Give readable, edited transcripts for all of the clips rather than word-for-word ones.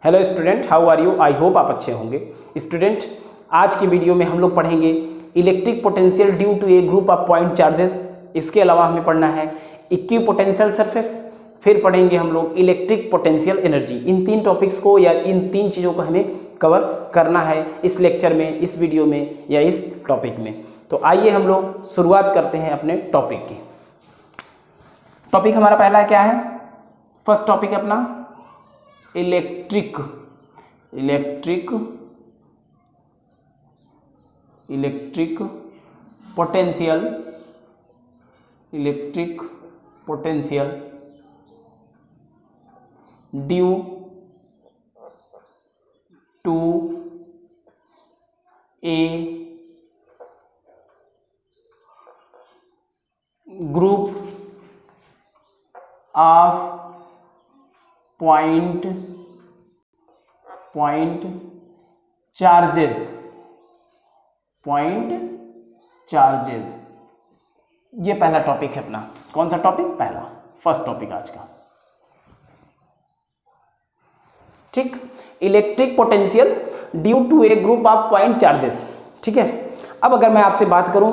Hello student, how are you? I hope आप अच्छे होंगे। स्टूडेंट, आज की वीडियो में हम लोग पढ़ेंगे electric potential due to a group of point charges. इसके अलावा हमें पढ़ना है इक्विपोटेंशियल सरफेस, फिर पढ़ेंगे हम लोग इलेक्ट्रिक पोटेंशियल एनर्जी। इन तीन टॉपिक्स को या इन तीन चीज़ों को हमें कवर करना है इस लेक्चर में, इस वीडियो में या इस टॉपिक में। तो आइए हम लोग शुरुआत करते हैं अपने टॉपिक की। टॉपिक हमारा पहला क्या है? फर्स्ट टॉपिक है अपना electric potential due to a group of point charges. ये पहला टॉपिक है अपना। कौन सा टॉपिक? पहला, फर्स्ट टॉपिक आज का। ठीक, electric potential due to a group of point charges. ठीक है, अब अगर मैं आपसे बात करूं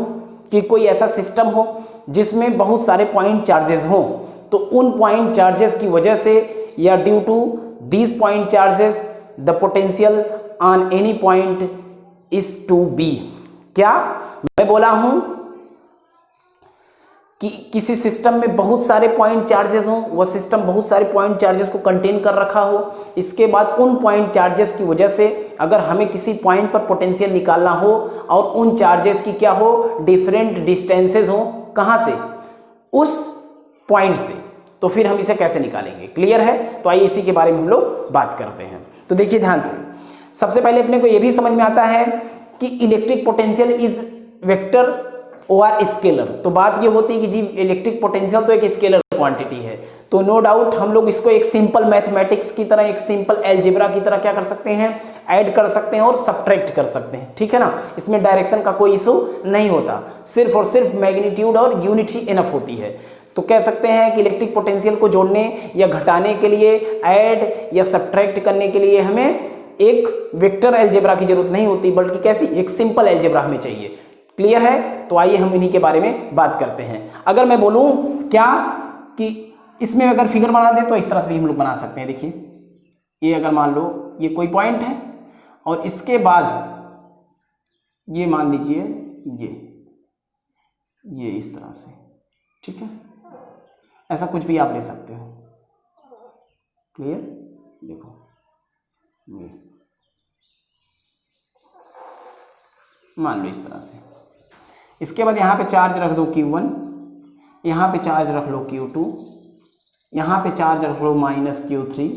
कि कोई ऐसा सिस्टम हो जिसमें बहुत सारे पॉइंट चार्जेस हों, तो उन पॉइंट चार्जेस की वजह से या due to these point charges the potential on any point is to be. क्या मैं बोला हूं कि किसी सिस्टम में बहुत सारे पॉइंट चार्जेस हों, वह सिस्टम बहुत सारे पॉइंट चार्जेस को कंटेन कर रखा हो। इसके बाद उन पॉइंट चार्जेस की वजह से अगर हमें किसी पॉइंट पर पोटेंशियल निकालना हो और उन चार्जेस की क्या हो, डिफरेंट डिस्टेंसेस हो, कहां से? उस पॉइंट से, तो फिर हम इसे कैसे निकालेंगे? क्लियर है? तो आइए इसी के बारे में हम लोग बात करते हैं। तो देखिए ध्यान से, सबसे पहले अपने को यह भी समझ में आता है कि इलेक्ट्रिक पोटेंशियल इज वेक्टर और स्केलर। तो बात ये होती है कि जी इलेक्ट्रिक पोटेंशियल तो एक स्केलर क्वांटिटी है, तो नो डाउट हम लोग इसको एक सिंपल मैथमेटिक्स की तरह, एक सिंपल अलजेब्रा की तरह क्या कर सकते हैं, ऐड कर सकते हैं और सब्ट्रैक्ट कर सकते हैं। ठीक है ना, इसमें डायरेक्शन का कोई इशू नहीं होता, सिर्फ और सिर्फ मैग्नीट्यूड और यूनिटी इनफ होती है। तो कह सकते हैं कि इलेक्ट्रिक पोटेंशियल को जोड़ने या घटाने के लिए, ऐड या सब्ट्रैक्ट करने के लिए हमें एक वेक्टर अलजेब्रा की जरूरत नहीं होती, बल्कि कैसी, एक सिंपल अलजेब्रा हमें चाहिए। क्लियर है? तो आइए हम इन्हीं के बारे में बात करते हैं। अगर मैं बोलूं क्या कि इसमें अगर फिगर बना दें तो इस तरह से भी हम लोग बना सकते हैं। देखिए, ये अगर मान लो ये कोई पॉइंट है और इसके बाद ये मान लीजिए ये इस तरह से। ठीक है, ऐसा कुछ भी आप ले सकते हो। क्लियर? देखो ये मान लो इस तरह से। इसके बाद यहाँ पे चार्ज रख दो Q1, यहाँ पे चार्ज रख लो Q2, यहाँ पे चार्ज रख लो -Q3,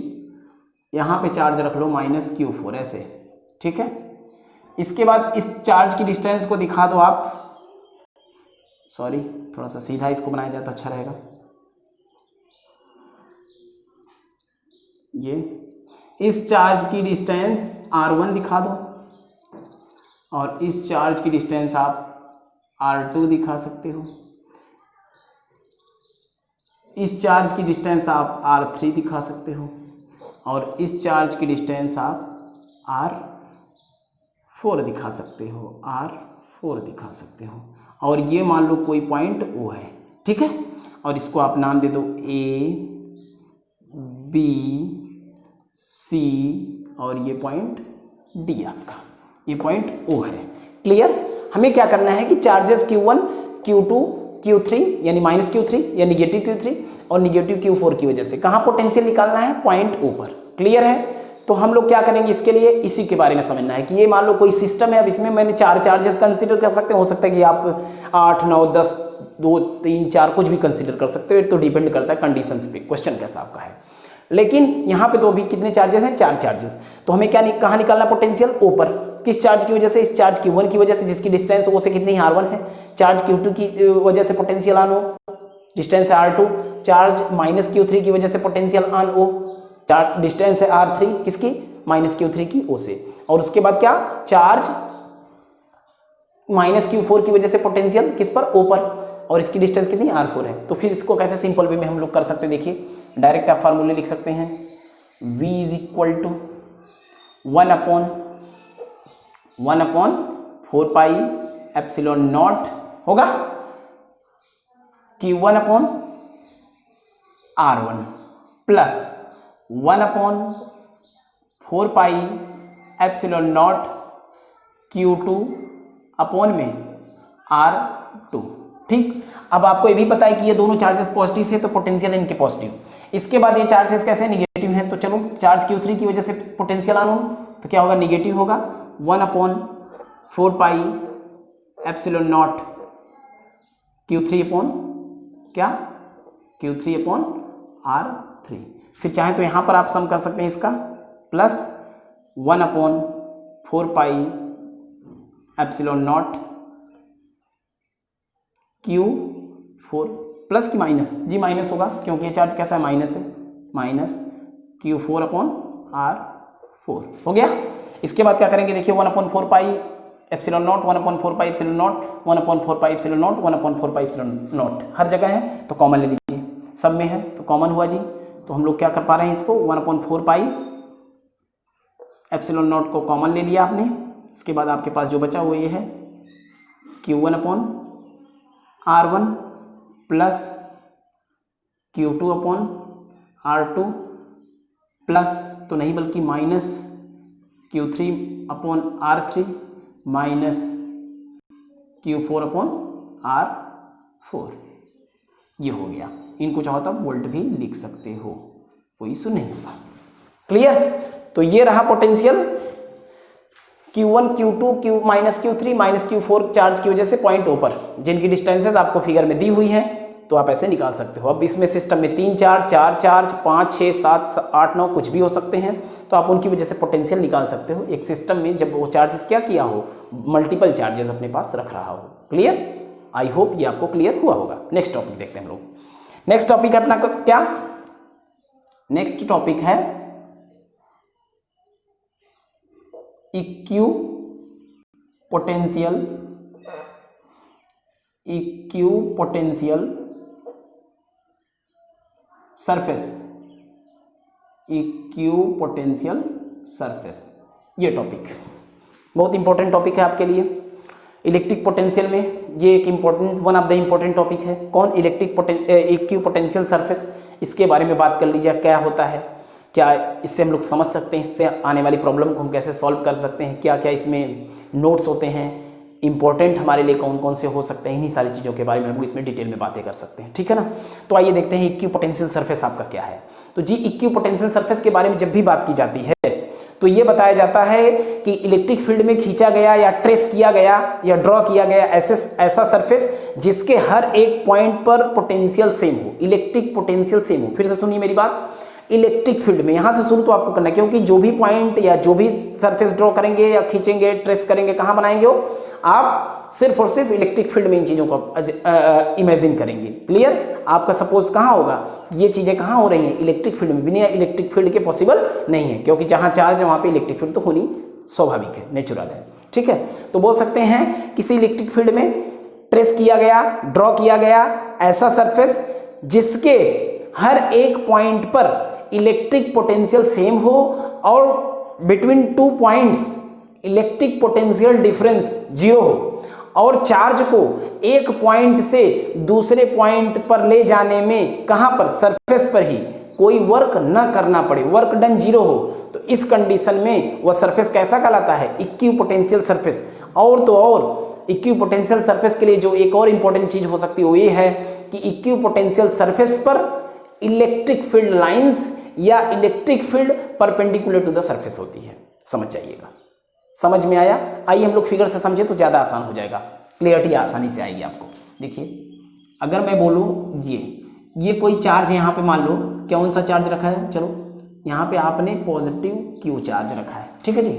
यहाँ पे चार्ज रख लो -Q4, ऐसे। ठीक है, इसके बाद इस चार्ज की डिस्टेंस को दिखा दो आप। सॉरी, थोड़ा सा सीधा इसको बनाया जाए तो अच्छा रहेगा। ये इस चार्ज की डिस्टेंस R1 दिखा दो और इस चार्ज की डिस्टेंस आप R2 दिखा सकते हो। इस चार्ज की डिस्टेंस आप R3 दिखा सकते हो और इस चार्ज की डिस्टेंस आप R4 दिखा सकते हो। और ये मान लो कोई पॉइंट O है। ठीक है, और इसको आप नाम दे दो A, B, C और ये पॉइंट D आपका, ये पॉइंट O है। क्लियर? हमें क्या करना है कि चार्जेस Q1, Q2, Q3 यानी -Q3 या निगेटिव Q3 और निगेटिव Q4 की वजह से कहाँ पोटेंशियल निकालना है? पॉइंट O पर। क्लियर है? तो हम लोग क्या करेंगे इसके लिए, इसी के बारे में समझना है कि ये मान लो कोई सिस्टम है। अब इसमें मैंने 4 चार्जेस कंसीडर कर सकते हैं। हो सकता है कि आप 8, 9, 10, 2, 3, 4 कुछ भी कंसीडर कर सकते हो। तो डिपेंड करता है कंडीशंस पे, क्वेश्चन कैसा आपका है। लेकिन यहाँ पे तो अभी कितने चार्जेस हैं? 4 चार्जेस। तो हमें क्या कहाँ निकालना पोटेंशियल? O पर। किस चार्ज की वजह से? इस चार्ज Q1 की वजह से, जिसकी डिस्टेंस O से कितनी है? R1 है। चार्ज Q2 की वजह से पोटेंशियल ऑन O, डिस्टेंस है R2। चार्ज -Q3 की वजह से potential on O, charge distance है R3, किसकी? -Q3 की O से। और उसके बाद क्या? चार्ज -Q4 की वजह से पोटेंशियल किस पर? O पर। और इसकी डिस्टेंस कितनी? R4 है। तो फिर इसको कैसे सिंपल वे में हम लोग कर सकते हैं? देखिए, डायरेक्ट आप फार्मूले लिख सकते हैं। V is equal to one upon 4 pi epsilon naught होगा Q1 upon R1 plus 1 upon 4 pi epsilon naught Q2 upon में R2। ठीक, अब आपको ये भी पता है कि ये दोनों चार्जेस पॉजिटिव थे तो पोटेंशियल इनके पॉजिटिव। इसके बाद ये चार्जेस कैसे निगेटिव हैं, तो चलो चार्ज Q3 की वजह से पोटेंशियल अननोन, तो क्या होगा, निगेटिव होगा 1 upon 4 pi epsilon not Q3 upon क्या, Q3 अपॉन R3। फिर चाहे तो यहाँ पर आप सम कर सकते हैं इसका, plus 1 upon 4 pi epsilon not Q4 plus की माइनस, जी माइनस होगा क्योंकि ये चार्ज कैसा है, माइनस है, माइनस Q4 अपॉन R4 हो गया। इसके बाद क्या करेंगे, देखिए 1 upon 4 pi epsilon naught, 1 upon 4 pi epsilon naught, 1 upon 4 pi epsilon naught, 1 upon 4 pi epsilon naught, हर जगह है तो कॉमन ले लीजिए, सब में है तो कॉमन हुआ जी। तो हम लोग क्या कर पा रहे हैं इसको, 1 अपॉन 4 पाई एप्सिलॉन नॉट को कॉमन ले लिया आपने। इसके बाद आपके पास जो बचा वो ये है Q1 upon R1 plus Q2 upon R2 plus तो नहीं बल्कि minus Q3 upon R3 minus Q4 upon R4, ये हो गया। इनको चाहो तो आप वोल्ट भी लिख सकते हो, कोई इशू नहीं होगा। क्लियर, तो ये रहा potential Q1 Q2 Q minus Q3 minus Q4 charge की वजह से पॉइंट O पर, जिनकी डिस्टेंसेज आपको फिगर में दी हुई हैं तो आप ऐसे निकाल सकते हो। अब इसमें सिस्टम में 3 चार्ज 4 चार्ज 5 6 7 8 9 कुछ भी हो सकते हैं, तो आप उनकी वजह से पोटेंशियल निकाल सकते हो एक सिस्टम में जब वो चार्जेस क्या किया हो, मल्टीपल चार्जेस अपने पास रख रहा हो। क्लियर, आई होप ये आपको क्लियर हुआ होगा। नेक्स्ट टॉपिक देखते हैं हम लोग। नेक्स्ट टॉपिक है अपना क्या, नेक्स्ट टॉपिक है इक्यू पोटेंशियल सरफेस, इक्यू पोटेंशियल सरफेस, ये टॉपिक बहुत इंपॉर्टेंट टॉपिक है आपके लिए। इलेक्ट्रिक पोटेंशियल में ये एक important one of the important topic है। कौन, इक्यू पोटेंशियल सरफेस, इसके बारे में बात कर लीजिए, क्या होता है, क्या इससे हम लोग समझ सकते हैं, इससे आने वाली प्रॉब्लम को हम कैसे सॉल्व कर सकते हैं, क्या क्या इसमें नोट्स होते हैं, इंपॉर्टेंट हमारे लिए कौन कौन से हो सकते हैं, इन्हीं सारी चीज़ों के बारे में हम लोग इसमें डिटेल में बातें कर सकते हैं। ठीक है ना, तो आइए देखते हैं इक्यू पोटेंशियल सरफेस आपका क्या है। तो जी इक्यू पोटेंशियल सरफेस के बारे में जब भी बात की जाती है तो ये बताया जाता है कि इलेक्ट्रिक फील्ड में खींचा गया या ट्रेस किया गया या ड्रॉ किया गया ऐसा सरफेस जिसके हर एक पॉइंट पर पोटेंशियल सेम हो, इलेक्ट्रिक पोटेंशियल सेम हो। फिर से सुनिए मेरी बात, इलेक्ट्रिक फील्ड में यहाँ से शुरू तो आपको करना है, क्योंकि जो भी पॉइंट या जो भी सरफेस ड्रॉ करेंगे या खींचेंगे ट्रेस करेंगे, कहाँ बनाएंगे हो आप, सिर्फ और सिर्फ इलेक्ट्रिक फील्ड में इन चीज़ों को इमेजिन करेंगे। क्लियर, आपका सपोज कहाँ होगा, ये चीज़ें कहाँ हो रही हैं, इलेक्ट्रिक फील्ड में। बिना इलेक्ट्रिक फील्ड के पॉसिबल नहीं है, क्योंकि जहाँ चार्ज है वहाँ पे इलेक्ट्रिक फील्ड तो होनी स्वाभाविक है, नेचुरल है। ठीक है, तो बोल सकते हैं किसी इलेक्ट्रिक फील्ड में ट्रेस किया गया, ड्रॉ किया गया ऐसा सरफेस जिसके हर एक पॉइंट पर इलेक्ट्रिक पोटेंशियल सेम हो और between 2 points electric potential difference 0 हो और चार्ज को एक पॉइंट से दूसरे पॉइंट पर ले जाने में कहां पर, सरफेस पर ही कोई वर्क न करना पड़े, वर्क डन 0 हो, तो इस कंडीशन में वह सरफेस कैसा कहलाता है, इक्यू पोटेंशियल सरफेस। और तो और इक्यू पोटेंशियल सरफेस के लिए जो एक और इंपॉर्टेंट चीज हो सकती है वो ये है कि इक्यू पोटेंशियल सरफेस पर इलेक्ट्रिक फील्ड लाइंस या electric field perpendicular to the surface होती है। समझ जाइएगा, समझ में आया। आइए हम लोग फिगर से समझे तो ज़्यादा आसान हो जाएगा, क्लियरिटी आसानी से आएगी आपको। देखिए अगर मैं बोलूँ ये कोई चार्ज है, यहाँ पे मान लो कौन सा चार्ज रखा है, चलो यहाँ पे आपने पॉजिटिव क्यू चार्ज रखा है। ठीक है जी,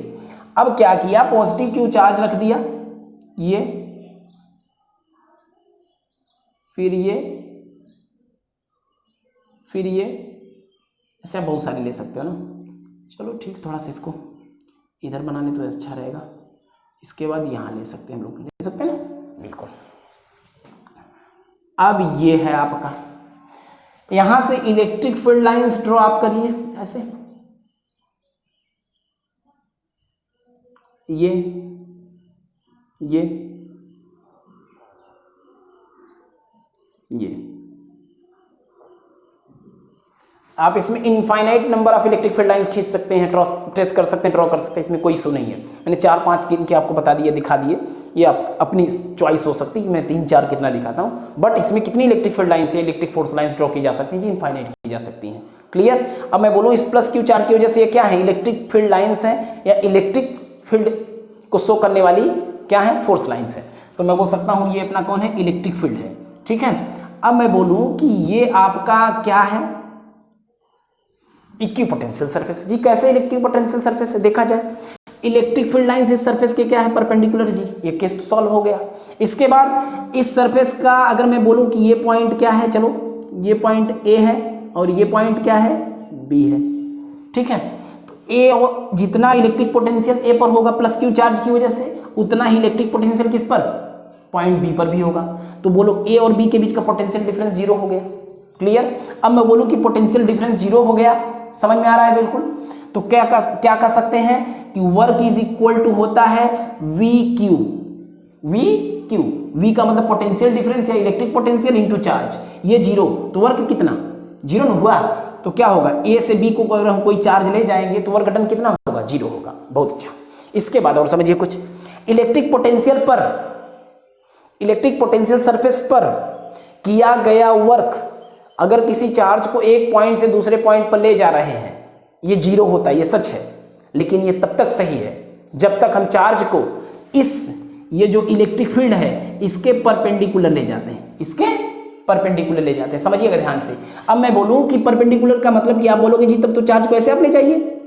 अब क्या किया, पॉजिटिव क्यू चार्ज रख दिया, ये फिर ये ऐसे बहुत सारे ले सकते हो ना, चलो ठीक, थोड़ा सा इसको इधर बनाने तो अच्छा रहेगा। इसके बाद यहाँ ले सकते हैं, हम लोग ले सकते हैं ना, बिल्कुल। अब ये है आपका, यहां से इलेक्ट्रिक फील्ड लाइंस ड्रॉ आप करिए ऐसे, ये आप इसमें infinite number of electric field lines खींच सकते हैं, ट्रेस कर सकते हैं, ड्रॉ कर सकते हैं, इसमें कोई इशू नहीं है। मैंने 4-5 गिन के आपको बता दिए, दिखा दिए, ये आप अपनी चॉइस हो सकती है कि मैं 3-4 कितना दिखाता हूँ, बट इसमें कितनी इलेक्ट्रिक फील्ड लाइंस या इलेक्ट्रिक फोर्स लाइंस ड्रॉ की जा सकती हैं, ये इनफाइनाइट की जा सकती हैं। क्लियर। अब मैं बोलूँ इस प्लस क्यू चार्ज की वजह से ये क्या है, इलेक्ट्रिक फील्ड लाइन्स हैं या इलेक्ट्रिक फील्ड को शो करने वाली क्या है, फोर्स लाइन्स है। तो मैं बोल सकता हूँ ये अपना कौन है, इलेक्ट्रिक फील्ड है। ठीक है। अब मैं बोलूँ कि ये आपका क्या है, इक्विपोटेंशियल सरफेस। जी कैसे इक्विपोटेंशियल सरफेस है, देखा जाए इलेक्ट्रिक फील्ड लाइंस इस सरफेस के क्या है, परपेंडिकुलर। जी ये केस तो सॉल्व हो गया। इसके बाद इस सरफेस का अगर मैं बोलूं कि ये पॉइंट क्या है, चलो ये पॉइंट ए है और ये पॉइंट क्या है, बी है। ठीक है। तो ए और जितना इलेक्ट्रिक पोटेंशियल ए पर होगा प्लस क्यू चार्ज की वजह से, उतना ही इलेक्ट्रिक पोटेंशियल किस पर, पॉइंट बी पर भी होगा। तो बोलो ए और बी के बीच का पोटेंशियल डिफरेंस 0 हो गया। क्लियर। अब मैं बोलूं कि पोटेंशियल डिफरेंस 0 हो गया, समझ में आ रहा है बिल्कुल। तो क्या कर सकते हैं कि वर्क इज इक्वल टू होता है वी क्यू। वी का मतलब पोटेंशियल डिफरेंस या इलेक्ट्रिक पोटेंशियल इनटू चार्ज, ये 0, तो वर्क कितना 0 न हुआ। तो क्या होगा, ए से बी को अगर हम कोई चार्ज ले जाएंगे तो वर्क डन कितना होगा, 0 होगा। बहुत अच्छा। इसके बाद और समझिए कुछ, इलेक्ट्रिक पोटेंशियल सरफेस पर किया गया वर्क अगर किसी चार्ज को एक पॉइंट से दूसरे पॉइंट पर ले जा रहे हैं, ये 0 होता है, ये सच है। लेकिन ये तब तक सही है जब तक हम चार्ज को ये जो इलेक्ट्रिक फील्ड है इसके परपेंडिकुलर ले जाते हैं, समझिएगा ध्यान से। अब मैं बोलूं कि परपेंडिकुलर का मतलब कि आप बोलोगे जी तब तो चार्ज को ऐसे आप ले जाइए।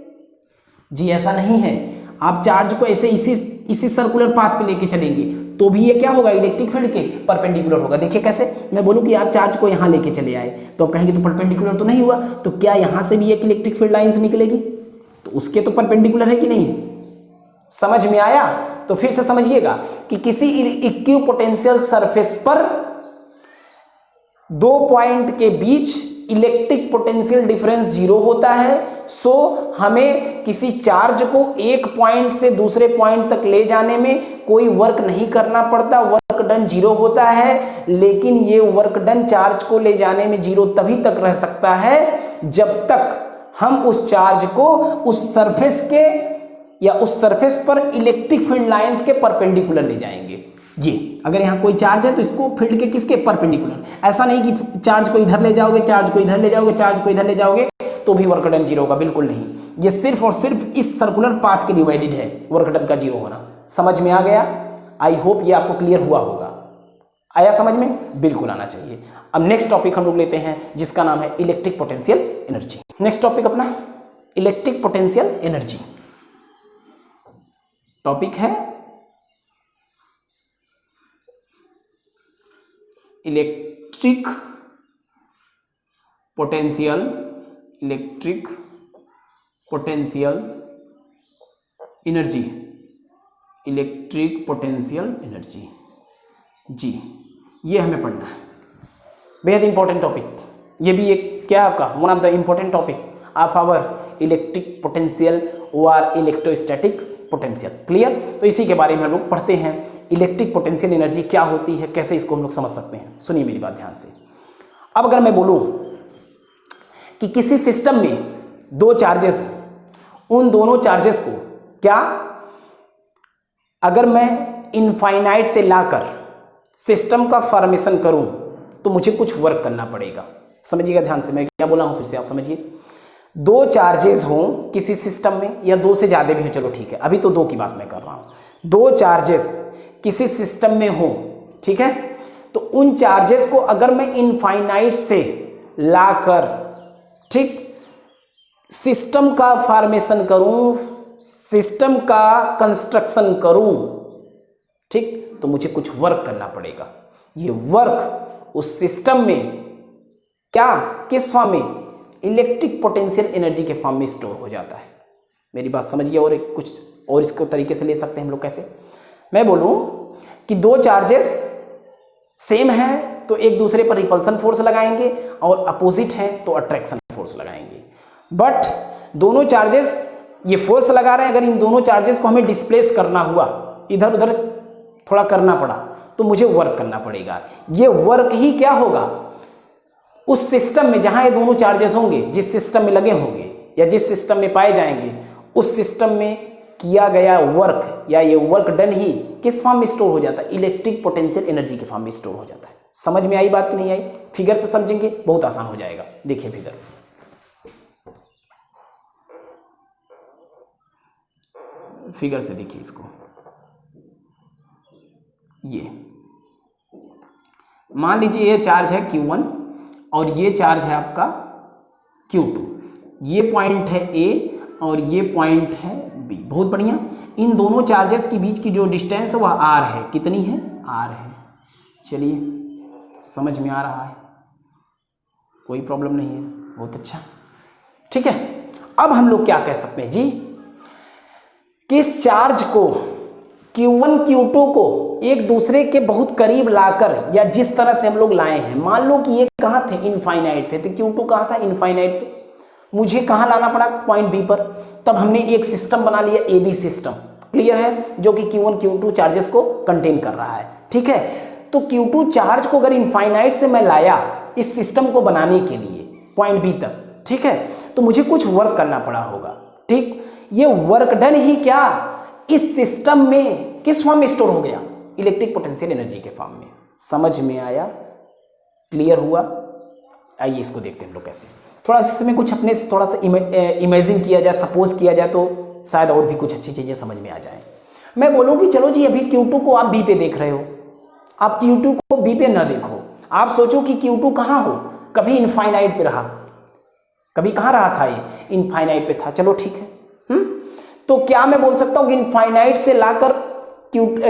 जी ऐसा नहीं है, आप चार्ज को ऐसे इसी सर्कुलर पाथ पे लेके चलेंगे तो भी ये क्या होगा, इलेक्ट्रिक फील्ड के परपेंडिकुलर होगा। देखिए कैसे, मैं बोलूं कि आप चार्ज को यहाँ लेके चले आए तो आप कहेंगे तो परपेंडिकुलर तो नहीं हुआ, तो क्या यहाँ से भी एक इलेक्ट्रिक फील्ड लाइंस निकलेगी, तो उसके तो परपेंडिकुलर है कि नहीं। समझ में आया। तो फिर से समझिएगा कि किसी इक्विपोटेंशियल सरफेस पर 2 पॉइंट के बीच इलेक्ट्रिक पोटेंशियल डिफरेंस 0 होता है। सो हमें किसी चार्ज को एक पॉइंट से दूसरे पॉइंट तक ले जाने में कोई वर्क नहीं करना पड़ता, वर्क डन 0 होता है। लेकिन ये वर्क डन चार्ज को ले जाने में 0 तभी तक रह सकता है जब तक हम उस चार्ज को उस सरफेस के या उस सरफेस पर इलेक्ट्रिक फील्ड लाइंस के परपेंडिकुलर ले जाएंगे। ये अगर यहाँ कोई चार्ज है तो इसको फील्ड के किसके परपेंडिकुलर, ऐसा नहीं कि चार्ज को इधर ले जाओगे, चार्ज को इधर ले जाओगे, चार्ज को इधर ले जाओगे तो भी वर्क डन 0 होगा, बिल्कुल नहीं। ये सिर्फ और सिर्फ इस सर्कुलर पाथ के लिए वैलिड है वर्क डन का 0 होना। समझ में आ गया। आई होप ये आपको क्लियर हुआ होगा। आया समझ में, बिल्कुल आना चाहिए। अब नेक्स्ट टॉपिक हम लोग लेते हैं जिसका नाम है electric potential energy. Next topic अपना इलेक्ट्रिक पोटेंशियल एनर्जी टॉपिक है। Electric potential energy, electric potential energy. जी ये हमें पढ़ना है, बेहद इंपॉर्टेंट टॉपिक। ये भी एक क्या आपका one of the important topic of our electric potential और इलेक्ट्रोस्टैटिक्स पोटेंशियल। क्लियर। तो इसी के बारे में हम लोग पढ़ते हैं, इलेक्ट्रिक पोटेंशियल एनर्जी क्या होती है, कैसे इसको हम लोग समझ सकते हैं। सुनिए मेरी बात ध्यान से। अब अगर मैं बोलूं कि किसी सिस्टम में 2 चार्जेस हो, उन दोनों चार्जेस को क्या अगर मैं इनफाइनाइट से लाकर सिस्टम का फॉर्मेशन करूं तो मुझे कुछ वर्क करना पड़ेगा। समझिएगा ध्यान से, मैं क्या बोला हूं फिर से आप समझिए। 2 चार्जेस हों किसी सिस्टम में या 2 से ज़्यादा भी हो, चलो ठीक है, अभी तो 2 की बात मैं कर रहा हूं। 2 चार्जेस किसी सिस्टम में हो, ठीक है, तो उन चार्जेस को अगर मैं इनफाइनाइट से लाकर ठीक सिस्टम का फॉर्मेशन करूं, सिस्टम का कंस्ट्रक्शन करूं, ठीक, तो मुझे कुछ वर्क करना पड़ेगा। ये वर्क उस सिस्टम में क्या किस फॉर्म में, इलेक्ट्रिक पोटेंशियल एनर्जी के फॉर्म में स्टोर हो जाता है। मेरी बात समझिए। और कुछ और इसको तरीके से ले सकते हैं हम लोग कैसे, मैं बोलूं कि 2 चार्जेस सेम हैं तो एक दूसरे पर रिपल्सन फोर्स लगाएंगे और अपोजिट हैं तो अट्रैक्शन फोर्स लगाएंगे। बट दोनों चार्जेस ये फोर्स लगा रहे हैं, अगर इन दोनों चार्जेस को हमें डिस्प्लेस करना हुआ, इधर उधर थोड़ा करना पड़ा, तो मुझे वर्क करना पड़ेगा। ये वर्क ही क्या होगा, उस सिस्टम में जहां ये दोनों चार्जेस होंगे, जिस सिस्टम में लगे होंगे या जिस सिस्टम में पाए जाएंगे, उस सिस्टम में किया गया वर्क या ये वर्क डन ही किस फॉर्म में स्टोर हो जाता है, इलेक्ट्रिक पोटेंशियल एनर्जी के फॉर्म में स्टोर हो जाता है। समझ में आई बात कि नहीं आई? फिगर से समझेंगे बहुत आसान हो जाएगा। देखिए फिगर, फिगर से देखिए इसको, ये मान लीजिए ये चार्ज है Q1 और ये चार्ज है आपका Q2, ये पॉइंट है A और ये पॉइंट है B। बहुत बढ़िया। इन दोनों चार्जेस के बीच की जो डिस्टेंस वह R है, कितनी है? R है। चलिए समझ में आ रहा है, कोई प्रॉब्लम नहीं है, बहुत अच्छा, ठीक है। अब हम लोग क्या कह सकते हैं जी, किस चार्ज को Q1 Q2 को एक दूसरे के बहुत करीब लाकर, या जिस तरह से हम लोग लाए हैं, मान लो कि ये कहाँ थे, इनफाइनाइट पे, तो Q2 कहाँ था, इनफाइनाइट पे, मुझे कहाँ लाना पड़ा, पॉइंट B पर। तब हमने एक सिस्टम बना लिया, AB सिस्टम, क्लियर है, जो कि Q1 Q2 चार्जेस को कंटेन कर रहा है, ठीक है। तो Q2 चार्ज को अगर इनफाइनाइट से मैं लाया इस सिस्टम को बनाने के लिए पॉइंट B तक, ठीक है, तो मुझे कुछ वर्क करना पड़ा होगा, ठीक। ये वर्क डन ही क्या इस सिस्टम में किस फॉर्म में स्टोर हो गया, इलेक्ट्रिक पोटेंशियल एनर्जी के फॉर्म में। समझ में आया, क्लियर हुआ? आइए इसको देखते हैं हम लोग कैसे, थोड़ा सा इसमें कुछ अपने से थोड़ा सा इमेजिन किया जाए, सपोज किया जाए, तो शायद और भी कुछ अच्छी चीजें समझ में आ जाए। मैं बोलूँ कि चलो जी, अभी Q2 को आप B पे देख रहे हो, आप Q2 को B पे ना देखो, आप सोचो कि Q2 कहाँ हो, कभी इनफाइनाइट पे रहा, कभी कहाँ रहा था, ये इनफाइनाइट पे था, चलो ठीक है। तो क्या मैं बोल सकता हूँ कि इनफाइनाइट से लाकर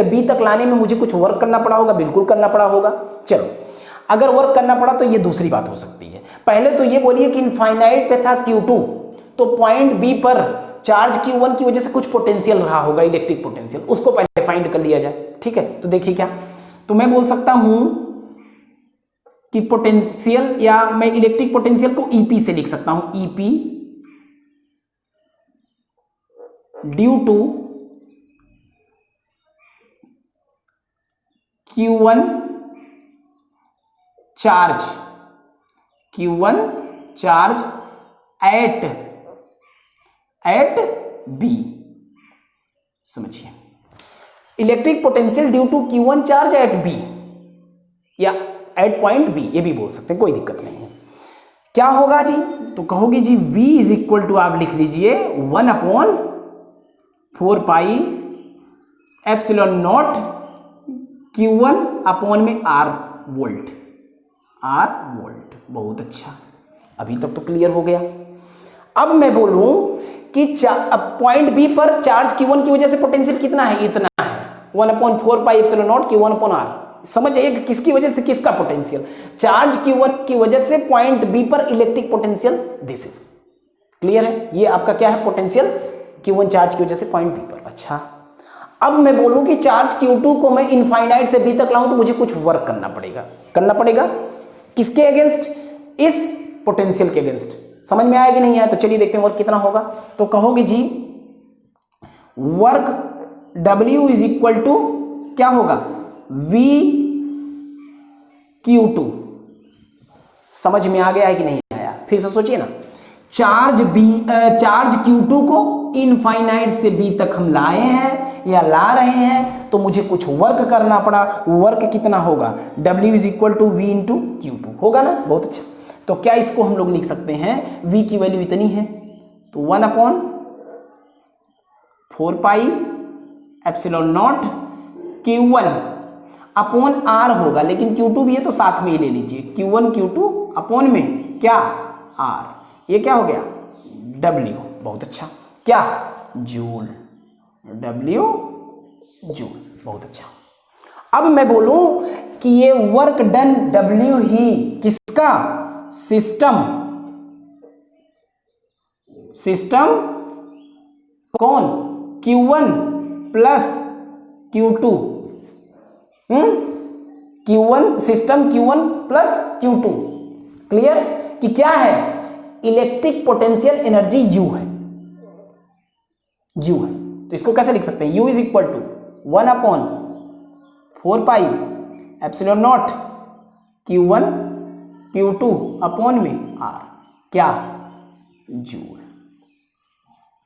B तक लाने में मुझे कुछ वर्क करना पड़ा होगा? बिल्कुल करना पड़ा होगा। चलो, अगर वर्क करना पड़ा तो ये दूसरी बात हो सकती है। पहले तो ये बोलिए कि इनफाइनाइट पे था Q2, तो पॉइंट B पर चार्ज Q1 की वजह से कुछ पोटेंशियल रहा होगा, इलेक्ट्रिक पोटेंशियल, उसको पहले फाइंड कर लिया जाए, ठीक है। तो देखिए क्या, तो मैं बोल सकता हूं कि पोटेंशियल, या मैं इलेक्ट्रिक पोटेंशियल को EP से लिख सकता हूं, EP due to Q1 charge, Q1 charge at B। समझिए, electric potential due to Q1 charge at B या एट पॉइंट B, ये भी बोल सकते हैं, कोई दिक्कत नहीं है। क्या होगा जी, तो कहोगे जी V इज इक्वल टू, आप लिख लीजिए 1/4 पाई एप्सिलॉन नॉट Q1 अपॉन में R वोल्ट। बहुत अच्छा, अभी तक तो क्लियर हो गया। अब मैं बोलूं कि पॉइंट B पर चार्ज Q1 की वजह से पोटेंशियल कितना है, इतना है, 1/4 पाई epsilon naught Q1 upon R। समझ आइए कि किसकी वजह से किसका पोटेंशियल, चार्ज Q1 की वजह से पॉइंट B पर electric potential, this is clear है। ये आपका क्या है, पोटेंशियल Q1 चार्ज की वजह से पॉइंट B पर। अच्छा, अब मैं बोलूं कि चार्ज Q2 को मैं इनफाइनाइट से B तक लाऊं तो मुझे कुछ वर्क करना पड़ेगा, किसके अगेंस्ट, इस पोटेंशियल के अगेंस्ट। समझ में आया कि नहीं आया? तो चलिए देखते हैं वर्क कितना होगा। तो कहोगे जी work W is equal to क्या होगा, V Q2। समझ में आ गया है कि नहीं आया? फिर से सोचिए ना, चार्ज Q2 को इनफाइनाइट से B तक हम लाए हैं या ला रहे हैं, तो मुझे कुछ वर्क करना पड़ा। वर्क कितना होगा, W is equal to V into Q2 होगा ना। बहुत अच्छा, तो क्या इसको हम लोग लिख सकते हैं, V की वैल्यू इतनी है, तो 1/4 पाई epsilon naught Q1 upon R होगा, लेकिन Q2 भी है तो साथ में ही ले लीजिए, Q1 Q2 अपॉन में क्या, R। ये क्या हो गया, W। बहुत अच्छा, क्या, जूल, W जूल। बहुत अच्छा। अब मैं बोलूं कि ये वर्क डन W ही किसका, सिस्टम कौन, Q1 plus Q2, Q1 system Q1 plus Q2, clear, कि क्या है, इलेक्ट्रिक पोटेंशियल एनर्जी U है। u है। तो इसको कैसे लिख सकते हैं, u is equal to 1/4 epsilon naught Q1 Q2 upon में R, क्या, जूल।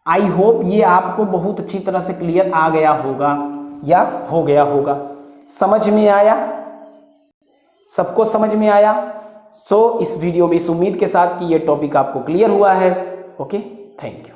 आई होप ये आपको बहुत अच्छी तरह से क्लियर आ गया होगा या हो गया होगा, समझ में आया, सबको समझ में आया। सो इस वीडियो में इस उम्मीद के साथ कि ये टॉपिक आपको क्लियर हुआ है। Okay, thank you.